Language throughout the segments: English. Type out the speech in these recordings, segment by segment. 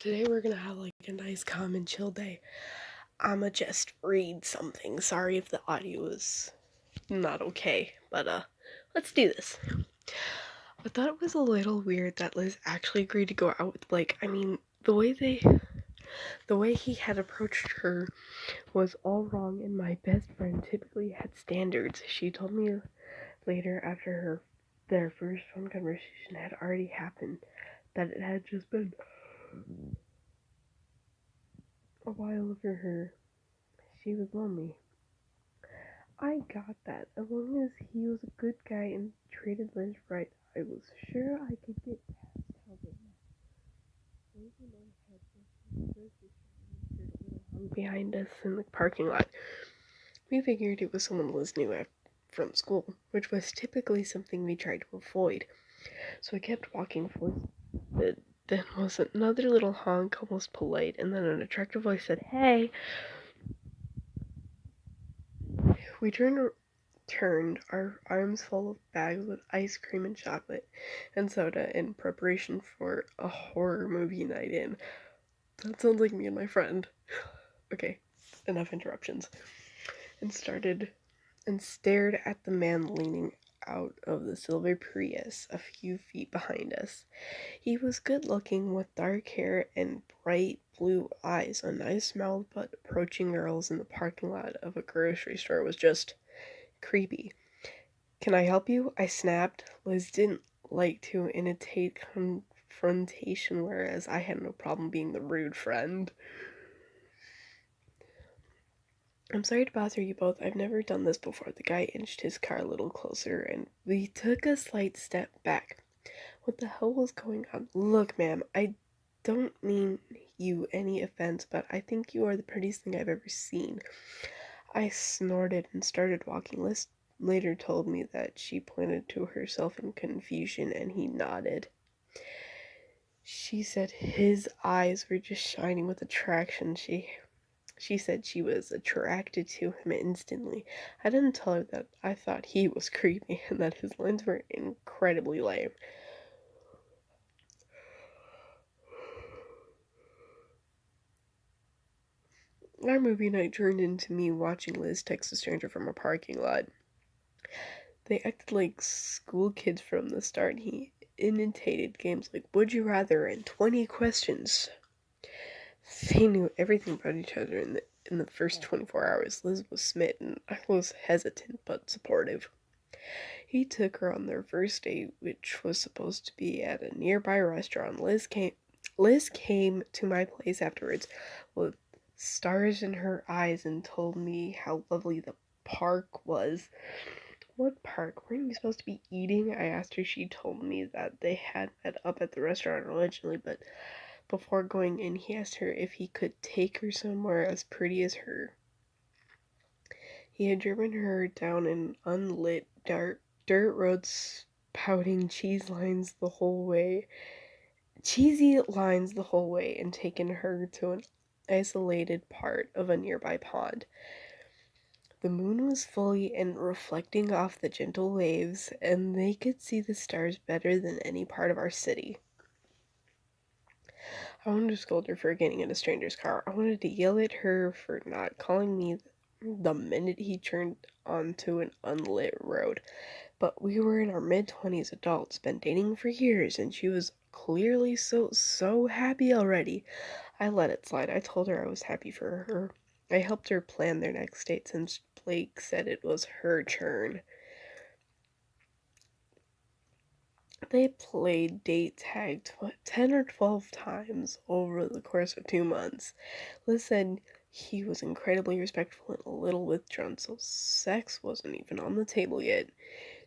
Today we're gonna have like a nice calm and chill day. I'ma just read something. Sorry if the audio is not okay, but let's do this. I thought it was a little weird that Liz actually agreed to go out with Blake. I mean, the way he had approached her was all wrong, and my best friend typically had standards. She told me later, after their first phone conversation had already happened, that it had just been a while for her. She was lonely. I got that. As long as he was a good guy and treated Liz right, I was sure I could get past how they met. Behind us in the parking lot. We figured it was someone Liz knew from school, which was typically something we tried to avoid. So I kept walking for but then was another little honk, almost polite, and then an attractive voice said, "Hey." We turned, our arms full of bags with ice cream and chocolate and soda in preparation for a horror movie night in. That sounds like me and my friend. Okay, enough interruptions. And stared at the man leaning out of the silver Prius a few feet behind us. He was good looking with dark hair and bright blue eyes, a nice mouth, but approaching girls in the parking lot of a grocery store was just creepy. "Can I help you?" I snapped. Liz didn't like to initiate confrontation, whereas I had no problem being the rude friend. "I'm sorry to bother you both. I've never done this before." The guy inched his car a little closer, and we took a slight step back. What the hell was going on? "Look, ma'am, I don't mean you any offense, but I think you are the prettiest thing I've ever seen." I snorted and started walking. Liz later told me that she pointed to herself in confusion, and he nodded. She said his eyes were just shining with attraction. She said she was attracted to him instantly. I didn't tell her that I thought he was creepy and that his lines were incredibly lame. Our movie night turned into me watching Liz text a stranger from a parking lot. They acted like school kids from the start. He initiated games like Would You Rather and 20 questions. They knew everything about each other in the first 24 hours. Liz was smitten. I was hesitant but supportive. He took her on their first date, which was supposed to be at a nearby restaurant. Liz came to my place afterwards with stars in her eyes and told me how lovely the park was. "What park? Weren't you supposed to be eating?" I asked her. She told me that they had met up at the restaurant originally, but before going in, he asked her if he could take her somewhere as pretty as her. He had driven her down an unlit dirt road, spouting cheesy lines the whole way, and taken her to an isolated part of a nearby pond. The moon was fully and reflecting off the gentle waves, and they could see the stars better than any part of our city. I wanted to scold her for getting in a stranger's car. I wanted to yell at her for not calling me the minute he turned onto an unlit road. But we were in our mid-20s adults, been dating for years, and she was clearly so happy already. I let it slide. I told her I was happy for her. I helped her plan their next date since Blake said it was her turn. They played date tag 10 or 12 times over the course of 2 months. Liz said he was incredibly respectful and a little withdrawn, so sex wasn't even on the table yet.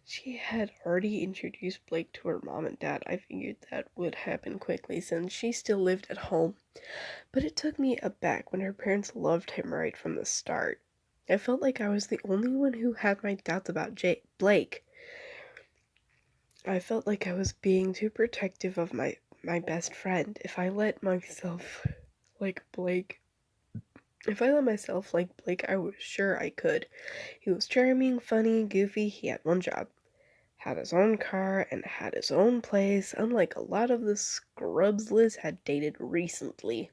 She had already introduced Blake to her mom and dad. I figured that would happen quickly since she still lived at home. But it took me aback when her parents loved him right from the start. I felt like I was the only one who had my doubts about Blake. I felt like I was being too protective of my best friend. If I let myself like Blake, I was sure I could. He was charming, funny, goofy. He had one job: had his own car, and had his own place, unlike a lot of the scrubs Liz had dated recently.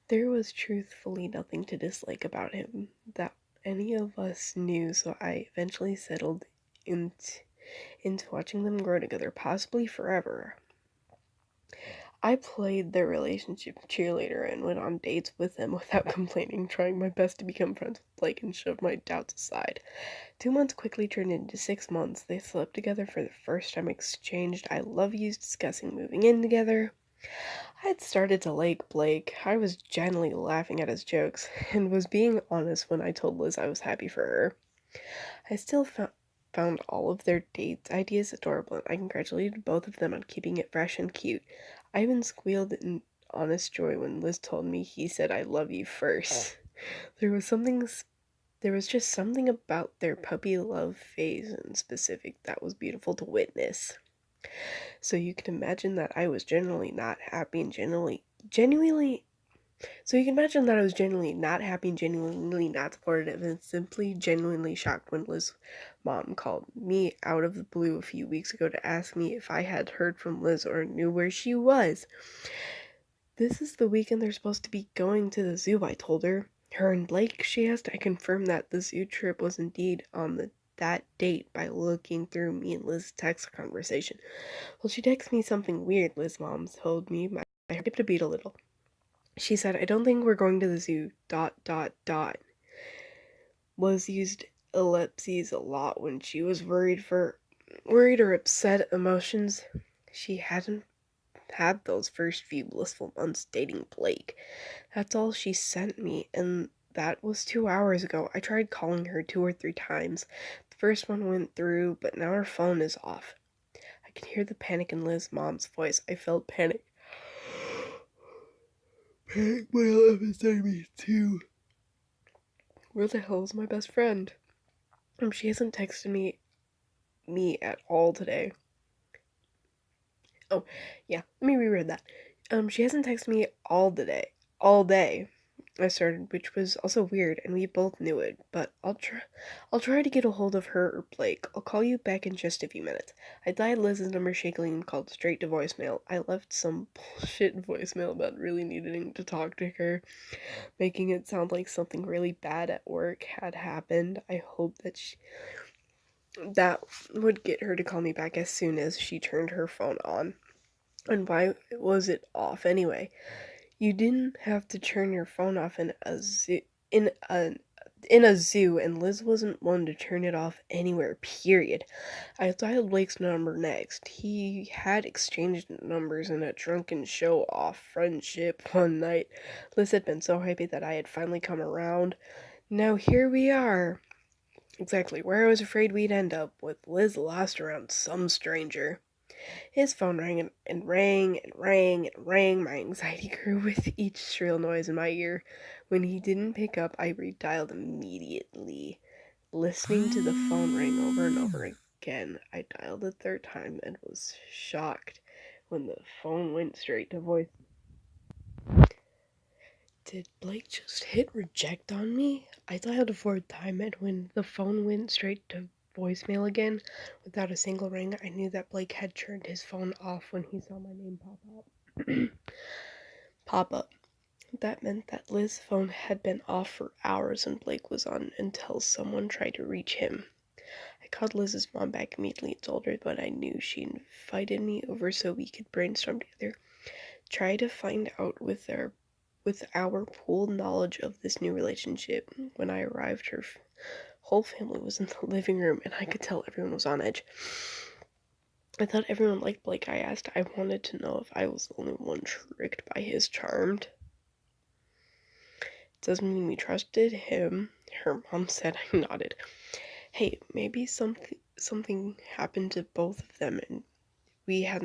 There was truthfully nothing to dislike about him that any of us knew, so I eventually settled into watching them grow together, possibly forever. I played their relationship cheerleader and went on dates with them without complaining, trying my best to become friends with Blake and shove my doubts aside. 2 months quickly turned into 6 months. They slept together for the first time, exchanged I love yous, discussing moving in together. I had started to like Blake. I was genuinely laughing at his jokes, and was being honest when I told Liz I was happy for her. I still found all of their date ideas adorable, and I congratulated both of them on keeping it fresh and cute. I even squealed in honest joy when Liz told me he said I love you first. There was just something about their puppy love phase in specific that was beautiful to witness. So you can imagine that I was genuinely not happy and genuinely not happy and genuinely not supportive, and simply genuinely shocked when Liz's mom called me out of the blue a few weeks ago to ask me if I had heard from Liz or knew where she was. This is the weekend they're supposed to be going to the zoo, I told her. Her and Blake, she asked. I confirmed that the zoo trip was indeed on that date by looking through me and Liz's text conversation. Well, she texted me something weird, Liz's mom told me. My heart skipped a beat a little. She said, I don't think we're going to the zoo, ... Liz used ellipses a lot when she was worried or upset emotions. She hadn't had those first few blissful months dating Blake. That's all she sent me, and that was 2 hours ago. I tried calling her 2 or 3 times. The first one went through, but now her phone is off. I could hear the panic in Liz's mom's voice. I felt panic. Panic well up inside me too. Where the hell is my best friend? She hasn't texted me at all today. Oh, yeah, let me reread that. She hasn't texted me all day. I started, which was also weird, and we both knew it, but I'll try to get a hold of her or Blake. I'll call you back in just a few minutes. I dialed Liz's number shakily and called straight to voicemail. I left some bullshit voicemail about really needing to talk to her, making it sound like something really bad at work had happened. I hope that would get her to call me back as soon as she turned her phone on. And why was it off anyway? You didn't have to turn your phone off in a zoo, and Liz wasn't one to turn it off anywhere, period. I dialed Blake's number next. He had exchanged numbers in a drunken show-off friendship one night. Liz had been so happy that I had finally come around. Now here we are. Exactly where I was afraid we'd end up, with Liz lost around some stranger. His phone rang and rang and rang and rang. My anxiety grew with each shrill noise in my ear. When he didn't pick up, I redialed immediately. Listening to the phone ring over and over again, I dialed a third time and was shocked when the phone went straight to voice. Did Blake just hit reject on me? I dialed a fourth time, and when the phone went straight to voicemail again, without a single ring, I knew that Blake had turned his phone off when he saw my name pop up. That meant that Liz's phone had been off for hours and Blake was on until someone tried to reach him. I called Liz's mom back immediately and told her what I knew. She invited me over so we could brainstorm together, try to find out with our pooled knowledge of this new relationship. When I arrived, her whole family was in the living room, and I could tell everyone was on edge. I thought everyone liked Blake. I asked. I wanted to know if I was the only one tricked by his charm. Doesn't mean we trusted him, her mom said. I nodded. Hey, maybe something happened to both of them, and he had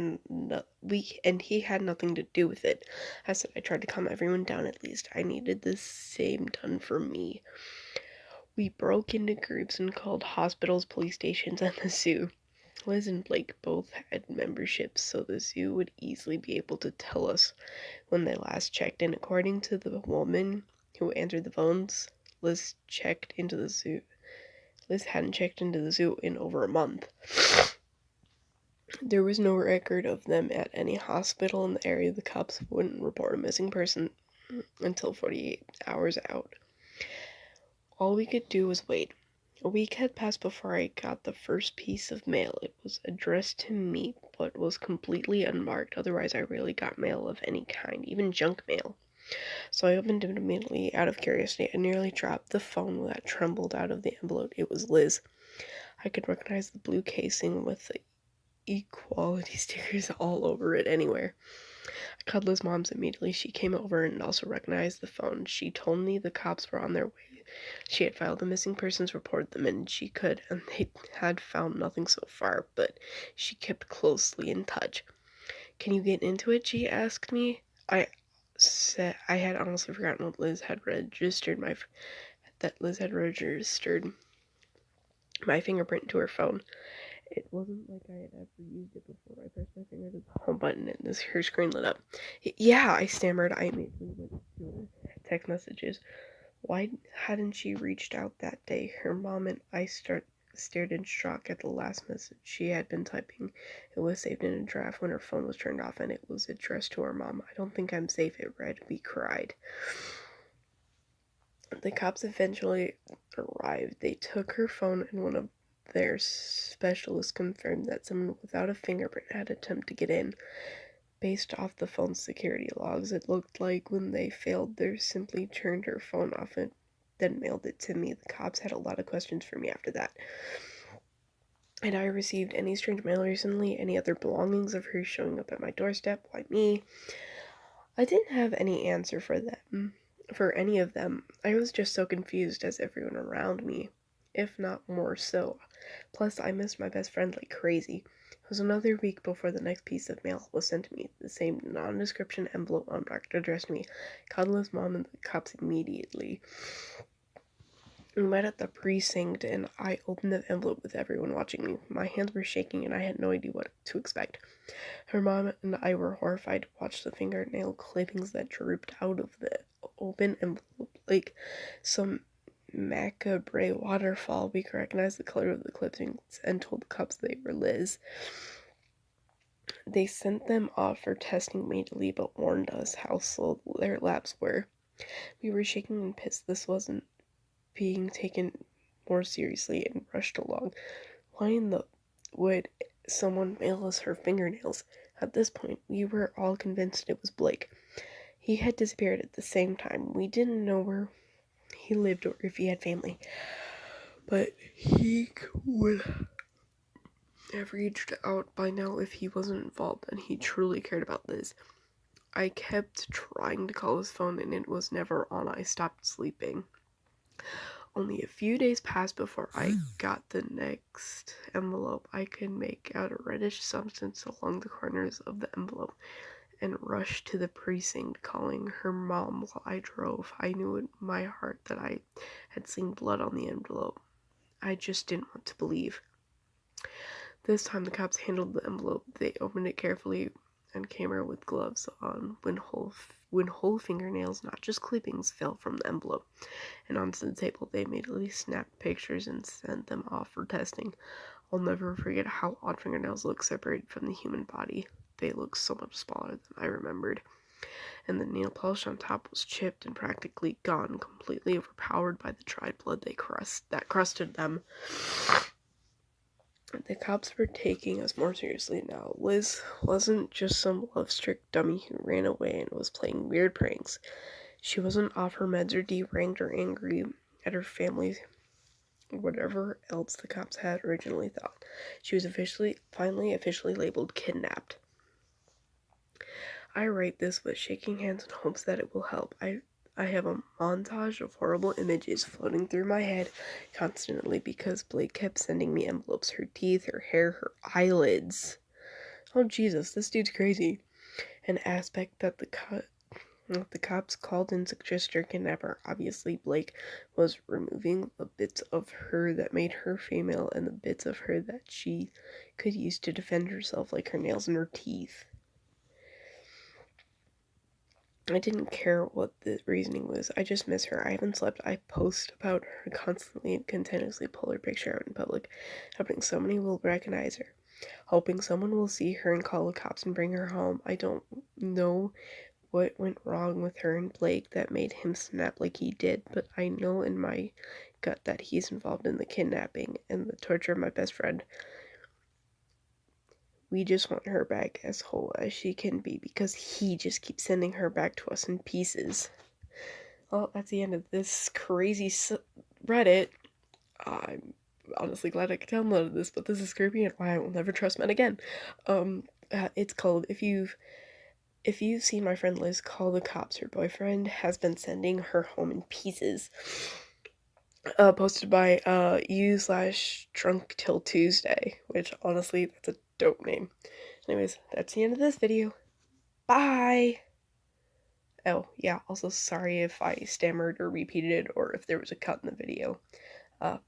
nothing to do with it. I said I tried to calm everyone down at least. I needed the same done for me. We broke into groups and called hospitals, police stations, and the zoo. Liz and Blake both had memberships, so the zoo would easily be able to tell us when they last checked in. According to the woman who answered the phones, Liz checked into the zoo. Liz hadn't checked into the zoo in over a month. There was no record of them at any hospital in the area. The cops wouldn't report a missing person until 48 hours out. All we could do was wait. A week had passed before I got the first piece of mail. It was addressed to me, but was completely unmarked. Otherwise, I rarely got mail of any kind, even junk mail. So I opened it immediately out of curiosity. I nearly dropped the phone that trembled out of the envelope. It was Liz. I could recognize the blue casing with the equality stickers all over it anywhere. I called Liz's mom immediately. She came over and also recognized the phone. She told me the cops were on their way. She had filed a missing persons report the minute she could, and they had found nothing so far, but she kept closely in touch. Can you get into it? She asked me. I said I had honestly forgotten what Liz had registered my fingerprint to her phone. It wasn't like I had ever used it before. I pressed my finger to the home button and her screen lit up. Yeah, I stammered. I immediately went to her text messages. Why hadn't she reached out that day? Her mom and I stared in shock at the last message she had been typing. It was saved in a draft when her phone was turned off, and it was addressed to her mom. I don't think I'm safe, it read. We cried. The cops eventually arrived. They took her phone, and one of their specialists confirmed that someone without a fingerprint had attempted to get in. Based off the phone's security logs, it looked like when they failed, they simply turned her phone off and then mailed it to me. The cops had a lot of questions for me after that. Had I received any strange mail recently? Any other belongings of hers showing up at my doorstep? Why me? I didn't have any answer for any of them. I was just so confused as everyone around me, if not more so. Plus, I missed my best friend like crazy. It was another week before the next piece of mail was sent to me. The same non-description envelope unmarked addressed to me. Called Liz's mom and the cops immediately. We met at the precinct, and I opened the envelope with everyone watching me. My hands were shaking, and I had no idea what to expect. Her mom and I were horrified to watch the fingernail clippings that drooped out of the open envelope like some macabre waterfall. We recognized the color of the clippings and told the cops they were Liz. They sent them off for testing immediately, but warned us how slow their labs were. We were shaking and pissed this wasn't being taken more seriously and rushed along. Why in the would someone mail us her fingernails? At this point, we were all convinced it was Blake. He had disappeared at the same time. We didn't know where he lived or if he had family, but he would have reached out by now if he wasn't involved and he truly cared about Liz. I kept trying to call his phone and it was never on. I stopped sleeping. Only a few days passed before I got the next envelope. I could make out a reddish substance along the corners of the envelope and rushed to the precinct, calling her mom while I drove. I knew in my heart that I had seen blood on the envelope. I just didn't want to believe. This time the cops handled the envelope. They opened it carefully and came out with gloves on when whole fingernails, not just clippings, fell from the envelope and onto the table. They immediately snapped pictures and sent them off for testing. I'll never forget how odd fingernails look separated from the human body. They looked so much smaller than I remembered. And the nail polish on top was chipped and practically gone, completely overpowered by the dried blood that crusted them. The cops were taking us more seriously now. Liz wasn't just some love-strict dummy who ran away and was playing weird pranks. She wasn't off her meds or deranged or angry at her family, whatever else the cops had originally thought. She was finally officially labeled kidnapped. I write this with shaking hands in hopes that it will help. I have a montage of horrible images floating through my head constantly because Blake kept sending me envelopes. Her teeth, her hair, her eyelids. Oh Jesus, this dude's crazy. An aspect that the cops called in suggested her kidnapper. Obviously, Blake was removing the bits of her that made her female and the bits of her that she could use to defend herself, like her nails and her teeth. I didn't care what the reasoning was. I just miss her. I haven't slept. I post about her constantly and continuously, pull her picture out in public, hoping somebody will recognize her, hoping someone will see her and call the cops and bring her home. I don't know what went wrong with her and Blake that made him snap like he did, but I know in my gut that he's involved in the kidnapping and the torture of my best friend. We just want her back as whole as she can be because he just keeps sending her back to us in pieces. Well, that's the end of this crazy Reddit. I'm honestly glad I downloaded this, but this is creepy and why I will never trust men again. It's called If You've Seen My Friend Liz, Call the Cops. Her boyfriend has been sending her home in pieces. Posted by u/drunktillTuesday, which honestly, that's a dope name. Anyways, that's the end of this video. Bye! Oh, yeah, also sorry if I stammered or repeated it or if there was a cut in the video. Bye!